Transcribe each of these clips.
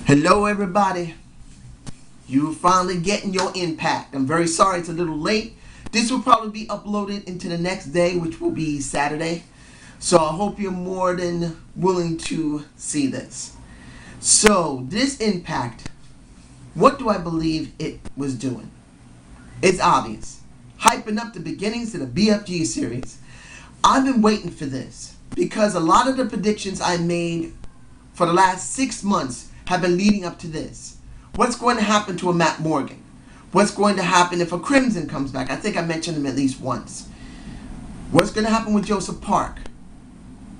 Hello everybody, you finally getting your impact. I'm very sorry it's a little late. This will probably be uploaded into the next day, which will be Saturday. So I hope you're more than willing to see this. So this impact, what do I believe it was doing? It's obvious. Hyping up the beginnings of the BFG series. I've been waiting for this because a lot of the predictions I made for the last 6 months have been leading up to this. What's going to happen to a Matt Morgan? What's going to happen if a Crimson comes back? I think I mentioned him at least once. What's going to happen with Joseph Park?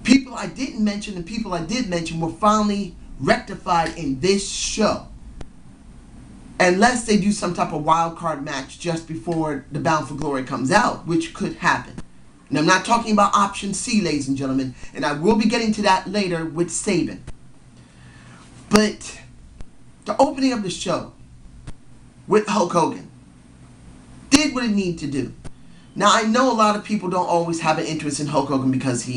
People I didn't mention and people I did mention were finally rectified in this show. Unless they do some type of wild card match just before the Bound for Glory comes out, which could happen. And I'm not talking about option C, ladies and gentlemen, and I will be getting to that later with Sabin. But the opening of the show with Hulk Hogan did what it needed to do. Now, I know a lot of people don't always have an interest in Hulk Hogan because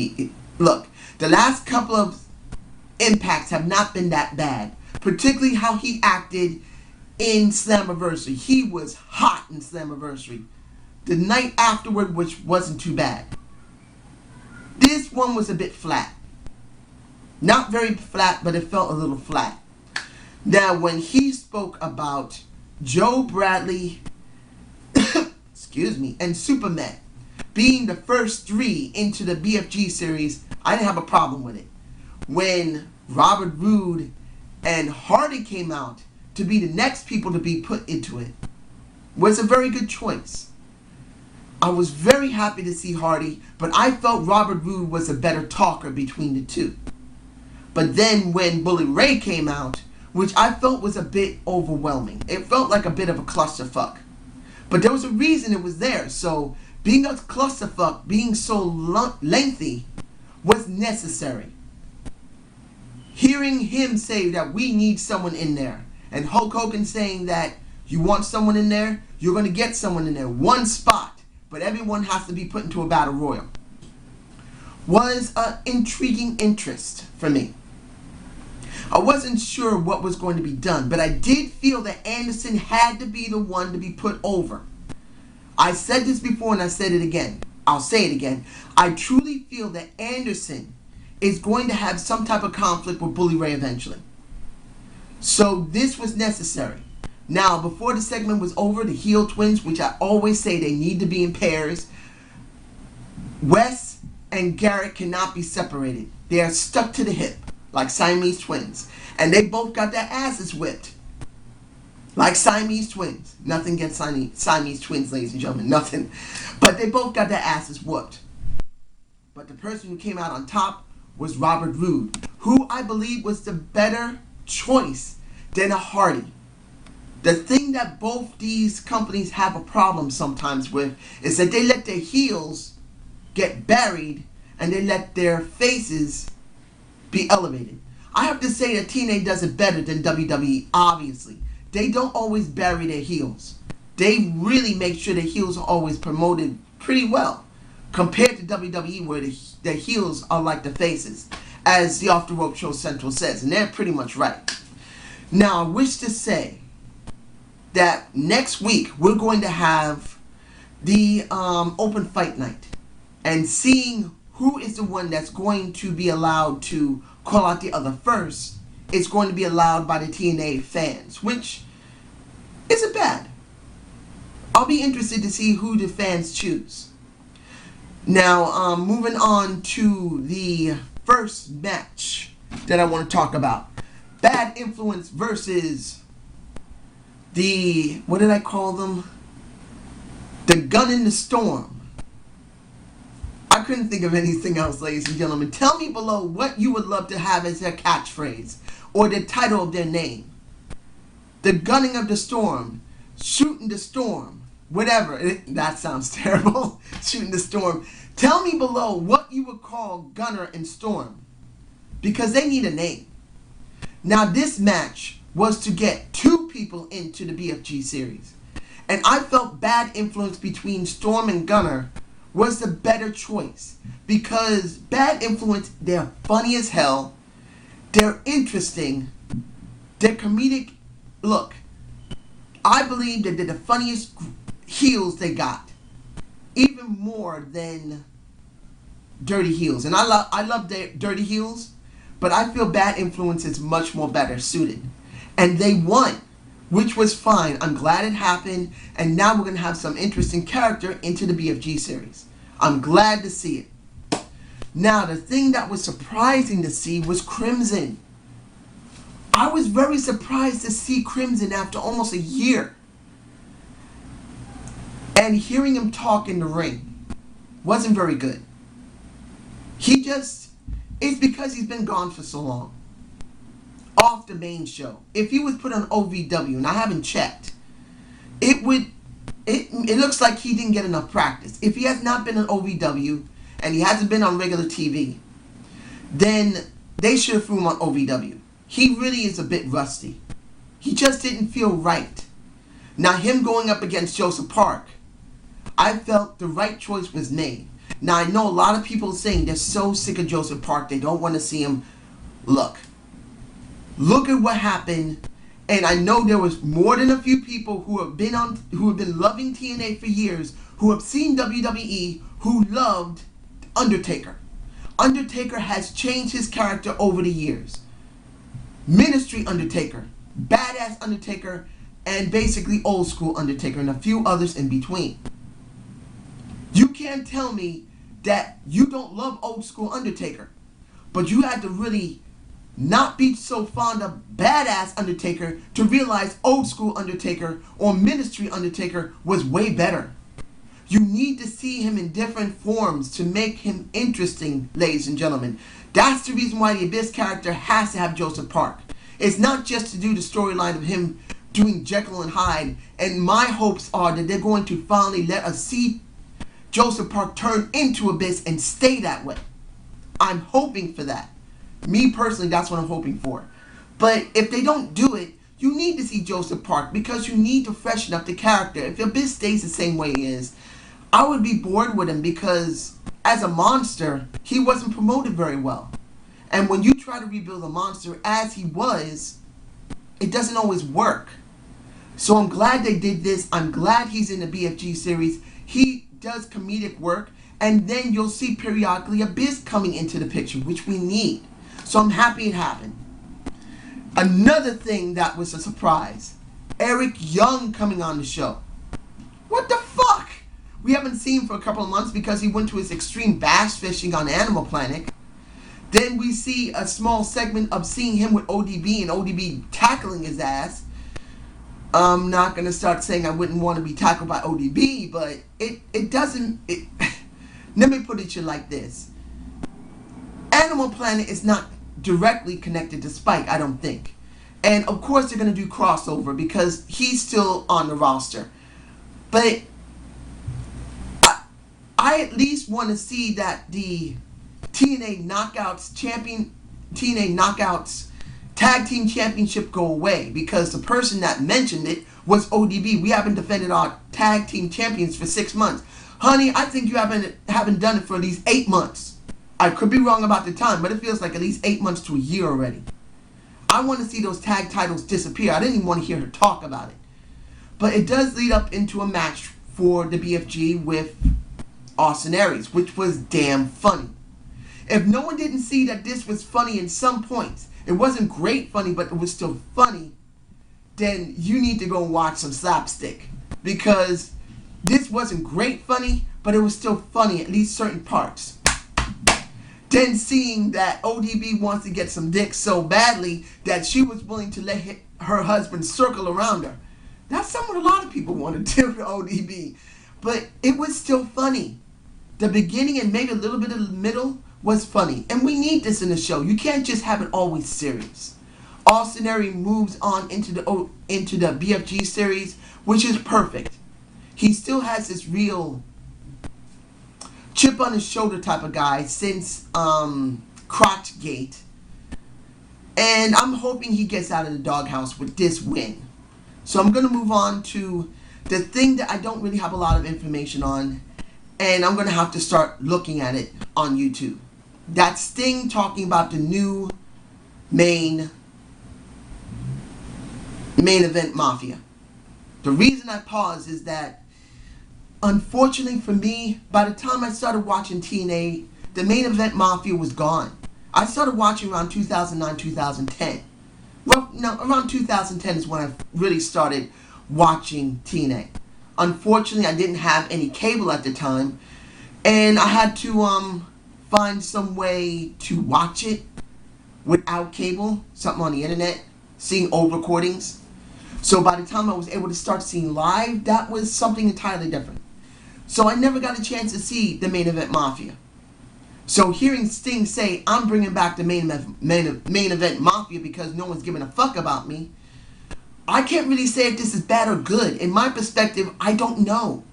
look, the last couple of impacts have not been that bad. Particularly how he acted in Slammiversary. He was hot in Slammiversary. The night afterward, which wasn't too bad. This one was a bit flat. Not very flat, but it felt a little flat. Now, when he spoke about Joe Bradley, excuse me, and Superman being the first 3 into the BFG series, I didn't have a problem with it. When Robert Roode and Hardy came out to be the next people to be put into it, was a very good choice. I was very happy to see Hardy, but I felt Robert Roode was a better talker between the two. But then when Bully Ray came out, which I felt was a bit overwhelming. It felt like a bit of a clusterfuck. But there was a reason it was there. So being a clusterfuck, being so lengthy, was necessary. Hearing him say that we need someone in there, and Hulk Hogan saying that you want someone in there, you're going to get someone in there. One spot, but everyone has to be put into a battle royal. Was an intriguing interest for me. I wasn't sure what was going to be done, but I did feel that Anderson had to be the one to be put over. I said this before and I said it again. I'll say it again. I truly feel that Anderson is going to have some type of conflict with Bully Ray eventually. So this was necessary. Now, before the segment was over, the heel twins, which I always say they need to be in pairs, Wes and Garrett cannot be separated. They are stuck to the hip, like Siamese twins. And they both got their asses whipped, like Siamese twins. Nothing against Siamese twins, ladies and gentlemen, nothing. But they both got their asses whooped. But the person who came out on top was Robert Roode, who I believe was the better choice than a Hardy. The thing that both these companies have a problem sometimes with is that they let their heels get buried and they let their faces be elevated. I have to say that TNA does it better than WWE, obviously. They don't always bury their heels. They really make sure their heels are always promoted pretty well, compared to WWE where their heels are like the faces, as the Off the Rope Show Central says, and they're pretty much right. Now, I wish to say that next week we're going to have the open fight night, and seeing who is the one that's going to be allowed to call out the other first is going to be allowed by the TNA fans, which isn't bad. I'll be interested to see who the fans choose. Now, moving on to the first match that I want to talk about. Bad Influence versus the, what did I call them? The Gun in the Storm. I couldn't think of anything else, ladies and gentlemen. Tell me below what you would love to have as their catchphrase or the title of their name. The Gunning of the Storm, Shooting the Storm, whatever. That sounds terrible. Shooting the Storm. Tell me below what you would call Gunner and Storm, because they need a name. Now, this match was to get 2 people into the BFG series, and I felt Bad Influence between Storm and Gunner was the better choice, because Bad Influence, they're funny as hell, they're interesting, Their comedic look, I believe that they're the funniest heels they got, even more than Dirty Heels. And I love their Dirty Heels, but I feel Bad Influence is much more better suited. And they won, which was fine. I'm glad it happened, and now we're going to have some interesting character into the BFG series. I'm glad to see it. Now, the thing that was surprising to see was Crimson. I was very surprised to see Crimson after almost a year. And hearing him talk in the ring wasn't very good. It's because he's been gone for so long. Off the main show. If he was put on OVW, and I haven't checked, it looks like he didn't get enough practice. If he has not been on OVW, and he hasn't been on regular TV, then they should have threw him on OVW. He really is a bit rusty. He just didn't feel right. Now, him going up against Joseph Park, I felt the right choice was made. Now, I know a lot of people saying they're so sick of Joseph Park, they don't want to see him. Look at what happened, and I know there was more than a few people who have been loving TNA for years, who have seen WWE, who loved Undertaker. Undertaker has changed his character over the years. Ministry Undertaker, Badass Undertaker, and basically Old School Undertaker, and a few others in between. You can't tell me that you don't love Old School Undertaker, but you had to really not be so fond of Badass Undertaker to realize Old School Undertaker or Ministry Undertaker was way better. You need to see him in different forms to make him interesting, ladies and gentlemen. That's the reason why the Abyss character has to have Joseph Park. It's not just to do the storyline of him doing Jekyll and Hyde, and my hopes are that they're going to finally let us see Joseph Park turn into Abyss and stay that way. I'm hoping for that. Me personally, that's what I'm hoping for. But if they don't do it, you need to see Joseph Park because you need to freshen up the character. If Abyss stays the same way he is, I would be bored with him because as a monster, he wasn't promoted very well. And when you try to rebuild a monster as he was, it doesn't always work. So I'm glad they did this. I'm glad he's in the BFG series. He does comedic work. And then you'll see periodically Abyss coming into the picture, which we need. So I'm happy it happened. Another thing that was a surprise. Eric Young coming on the show. What the fuck? We haven't seen him for a couple of months because he went to his extreme bass fishing on Animal Planet. Then we see a small segment of seeing him with ODB and ODB tackling his ass. I'm not going to start saying I wouldn't want to be tackled by ODB, but it doesn't... Let me put it to you like this. Animal Planet is not directly connected to Spike, I don't think. And of course they're going to do crossover because he's still on the roster. But I at least want to see that the TNA Knockouts Tag Team Championship go away because the person that mentioned it was ODB. We haven't defended our Tag Team Champions for 6 months. Honey, I think you haven't done it for at least 8 months. I could be wrong about the time, but it feels like at least 8 months to a year already. I want to see those tag titles disappear. I didn't even want to hear her talk about it. But it does lead up into a match for the BFG with Austin Aries, which was damn funny. If no one didn't see that this was funny in some points, it wasn't great funny, but it was still funny, then you need to go and watch some slapstick. Because this wasn't great funny, but it was still funny, at least certain parts. Then seeing that ODB wants to get some dick so badly that she was willing to let her husband circle around her. That's something a lot of people want to do to ODB. But it was still funny. The beginning and maybe a little bit of the middle was funny. And we need this in the show. You can't just have it always serious. Austin Aries moves on into the BFG series, which is perfect. He still has this real chip on his shoulder type of guy since Crotch Gate. And I'm hoping he gets out of the doghouse with this win. So I'm going to move on to the thing that I don't really have a lot of information on. And I'm going to have to start looking at it on YouTube. That's Sting talking about the new main Main Event Mafia. The reason I paused is that, unfortunately for me, by the time I started watching TNA, the Main Event Mafia was gone. I started watching around 2009, 2010. Well, no, around 2010 is when I really started watching TNA. Unfortunately, I didn't have any cable at the time, and I had to find some way to watch it without cable, something on the internet, seeing old recordings. So by the time I was able to start seeing live, that was something entirely different. So I never got a chance to see the Main Event Mafia. So hearing Sting say, I'm bringing back the main Event Mafia because no one's giving a fuck about me, I can't really say if this is bad or good. In my perspective, I don't know.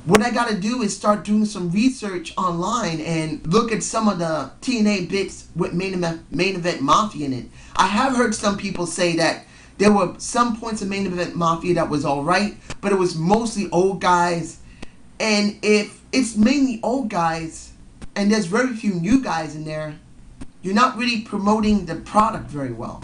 What I gotta do is start doing some research online and look at some of the TNA bits with Main Event Mafia in it. I have heard some people say that there were some points of Main Event Mafia that was alright, but it was mostly old guys. And if it's mainly old guys, and there's very few new guys in there, you're not really promoting the product very well.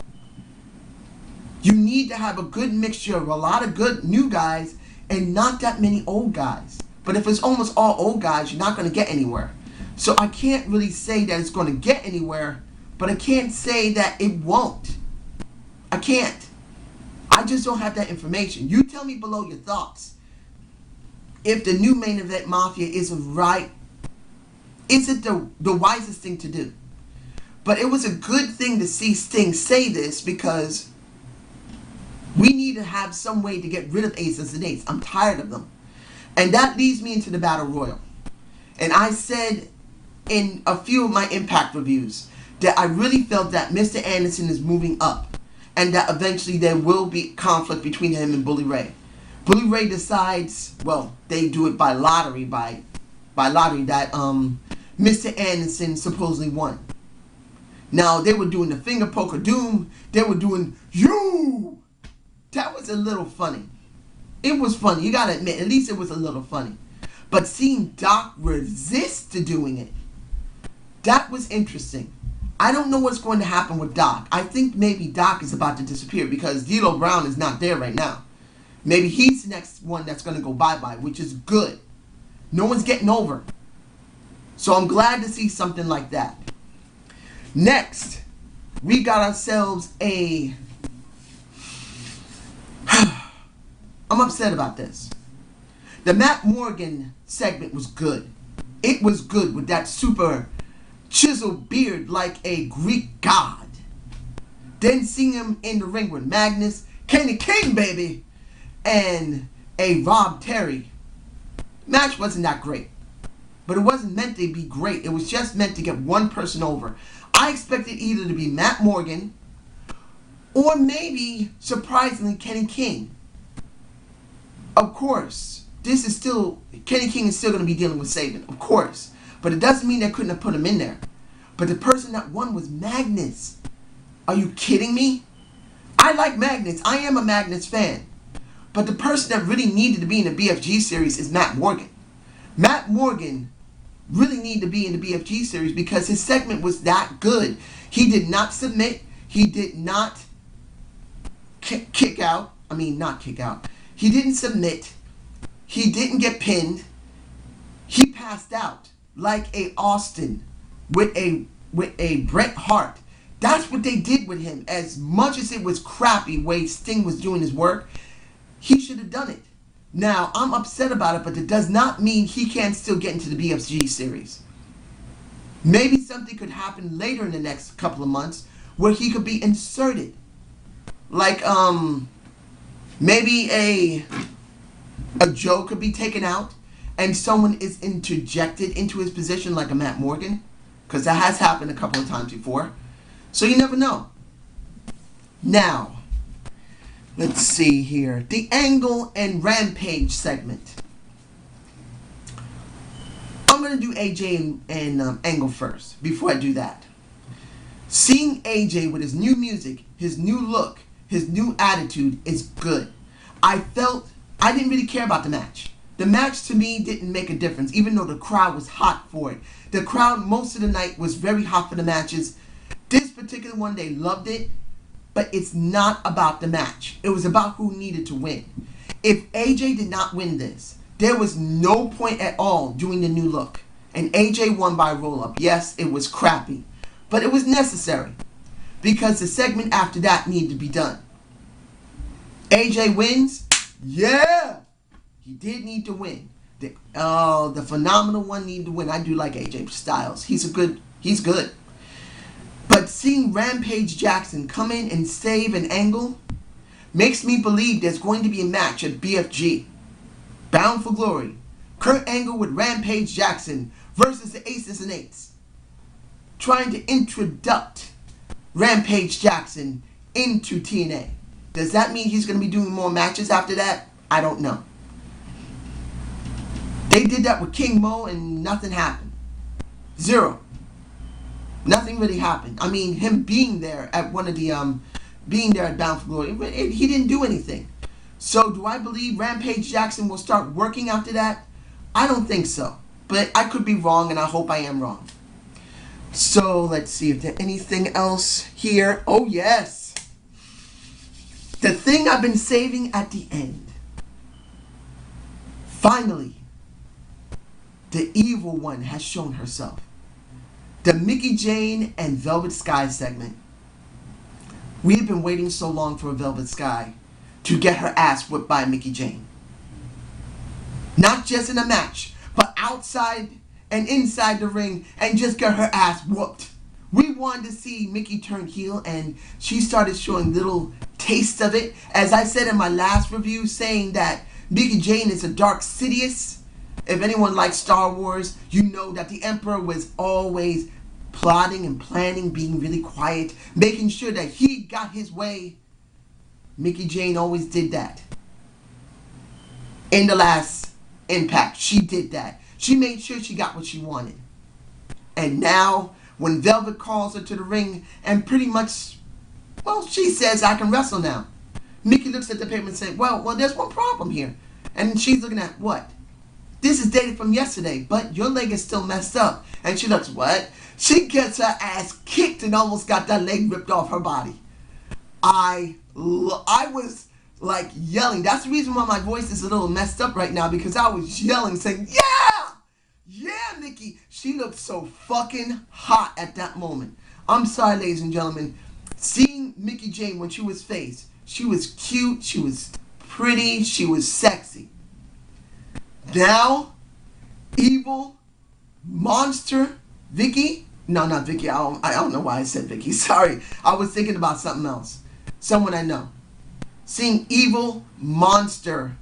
You need to have a good mixture of a lot of good new guys and not that many old guys. But if it's almost all old guys, you're not going to get anywhere. So I can't really say that it's going to get anywhere, but I can't say that it won't. I can't. I just don't have that information. You tell me below your thoughts. If the new Main Event Mafia is right, is it the wisest thing to do? But it was a good thing to see Sting say this because we need to have some way to get rid of Aces and Eights. I'm tired of them. And that leads me into the Battle Royal. And I said in a few of my impact reviews that I really felt that Mr. Anderson is moving up and that eventually there will be conflict between him and Bully Ray. Bully Ray decides, well, they do it by lottery, by lottery that Mr. Anderson supposedly won. Now, they were doing the finger poke of doom. They were doing, you! That was a little funny. It was funny. You gotta admit, at least it was a little funny. But seeing Doc resist to doing it, that was interesting. I don't know what's going to happen with Doc. I think maybe Doc is about to disappear because D'Lo Brown is not there right now. Maybe he's the next one that's going to go bye-bye, which is good. No one's getting over. So I'm glad to see something like that. Next, we got ourselves a... I'm upset about this. The Matt Morgan segment was good. It was good with that super chiseled beard like a Greek god. Then seeing him in the ring with Magnus, Kenny King, baby, and a Rob Terry. Match wasn't that great. But it wasn't meant to be great. It was just meant to get one person over. I expected either to be Matt Morgan or maybe, surprisingly, Kenny King. Of course, Kenny King is still going to be dealing with Sabin, of course. But it doesn't mean they couldn't have put him in there. But the person that won was Magnus. Are you kidding me? I like Magnus. I am a Magnus fan. But the person that really needed to be in the BFG series is Matt Morgan. Matt Morgan really needed to be in the BFG series because his segment was that good. He did not submit. He did not kick out. I mean, not kick out. He didn't submit. He didn't get pinned. He passed out like a Austin with a Bret Hart. That's what they did with him. As much as it was crappy way Sting was doing his work, he should have done it. Now, I'm upset about it, but it does not mean he can't still get into the BFG series. Maybe something could happen later in the next couple of months where he could be inserted. Like, maybe a Joe could be taken out and someone is interjected into his position like a Matt Morgan. Because that has happened a couple of times before. So you never know. Now, let's see here. The Angle and Rampage segment. I'm going to do AJ and Angle first before I do that. Seeing AJ with his new music, his new look, his new attitude is good. I didn't really care about the match. The match to me didn't make a difference, even though the crowd was hot for it. The crowd most of the night was very hot for the matches. This particular one, they loved it. but it's not about the match. It was about who needed to win. If AJ did not win this, there was no point at all doing the new look. And AJ won by roll-up. Yes, it was crappy, but it was necessary because the segment after that needed to be done. AJ wins. Yeah, he did need to win. The phenomenal one needed to win. I do like AJ Styles. He's good. But seeing Rampage Jackson come in and save an angle makes me believe there's going to be a match at BFG. Bound for Glory. Kurt Angle with Rampage Jackson versus the Aces and Eights. Trying to introduce Rampage Jackson into TNA. Does that mean he's going to be doing more matches after that? I don't know. They did that with King Mo and nothing happened. Zero. Nothing really happened. I mean, him being there at one of the, being there at Bound for Glory, he didn't do anything. So do I believe Rampage Jackson will start working after that? I don't think so. But I could be wrong, and I hope I am wrong. So let's see if there's anything else here. Oh, yes. The thing I've been saving at the end. Finally, the evil one has shown herself. The Mickie Jane and Velvet Sky segment. We've been waiting so long for Velvet Sky to get her ass whipped by Mickie Jane. Not just in a match, but outside and inside the ring and just get her ass whooped. We wanted to see Mickie turn heel, and she started showing little tastes of it. As I said in my last review, saying that Mickie Jane is a Dark Sidious. If anyone likes Star Wars, you know that the Emperor was always plotting and planning, being really quiet, making sure that he got his way. Mickie Jane always did that. In the last Impact, she did that. She made sure she got what she wanted. And now, when Velvet calls her to the ring and pretty much, well, she says, I can wrestle now. Mickie looks at the paper and says, well, there's one problem here. And she's looking at, what? This is dated from yesterday, but your leg is still messed up. And she looks, what? She gets her ass kicked and almost got that leg ripped off her body. I was like yelling. That's the reason why my voice is a little messed up right now, because I was yelling, saying, yeah! Yeah, Mickie! She looked so fucking hot at that moment. I'm sorry, ladies and gentlemen. Seeing Mickie Jane when she was face, she was cute, she was pretty, she was sexy. Now, evil, monster, Vicky. No, not Vicky. I don't know why I said Vicky. Sorry. I was thinking about something else. Someone I know. Seeing evil, monster,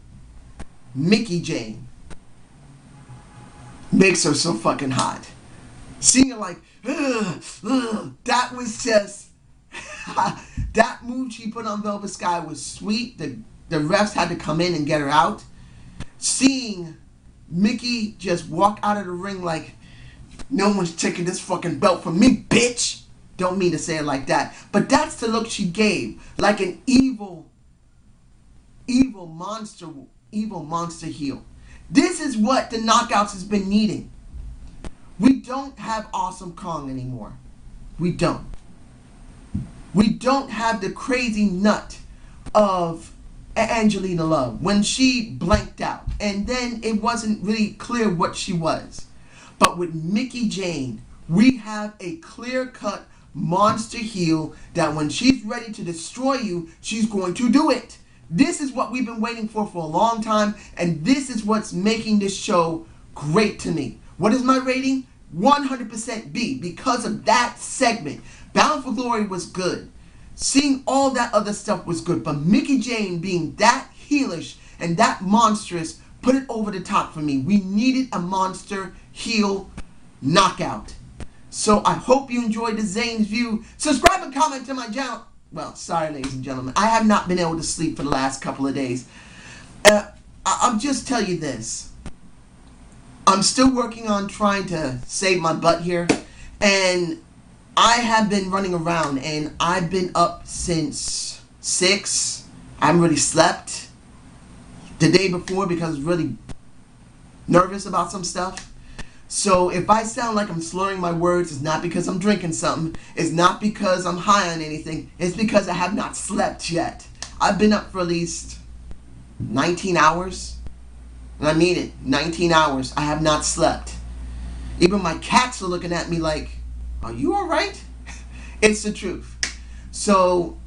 Mickie Jane makes her so fucking hot. Seeing her like, that was just, that move she put on Velvet Sky was sweet. The refs had to come in and get her out. Seeing Mickie just walk out of the ring like, no one's taking this fucking belt from me, bitch. Don't mean to say it like that. But that's the look she gave. Like an evil monster heel. This is what the Knockouts has been needing. We don't have Awesome Kong anymore. We don't. We don't have the crazy nut of Angelina Love when she blanked out. And then it wasn't really clear what she was. But with Mickie Jane, we have a clear-cut monster heel that when she's ready to destroy you, she's going to do it. This is what we've been waiting for a long time, and this is what's making this show great to me. What is my rating? 100% B, because of that segment. Bound for Glory was good. Seeing all that other stuff was good, but Mickie Jane being that heelish and that monstrous put it over the top for me. We needed a monster heel knockout. So I hope you enjoyed the Zane's View. Subscribe and comment to my channel. Well, sorry, ladies and gentlemen. I have not been able to sleep for the last couple of days. I'll just tell you this. I'm still working on trying to save my butt here. And I have been running around. And I've been up since 6. I haven't really slept the day before because I was really nervous about some stuff. So if I sound like I'm slurring my words, it's not because I'm drinking something. It's not because I'm high on anything. It's because I have not slept yet. I've been up for at least 19 hours. And I mean it, 19 hours. I have not slept. Even my cats are looking at me like, are you alright? It's the truth. So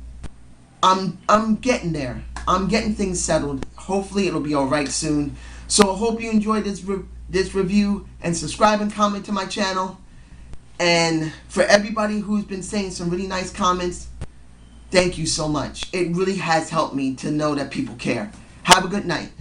I'm getting there. I'm getting things settled. Hopefully it'll be alright soon. So I hope you enjoyed this review, and subscribe and comment to my channel. And for everybody who's been saying some really nice comments, thank you so much. It really has helped me to know that people care. Have a good night.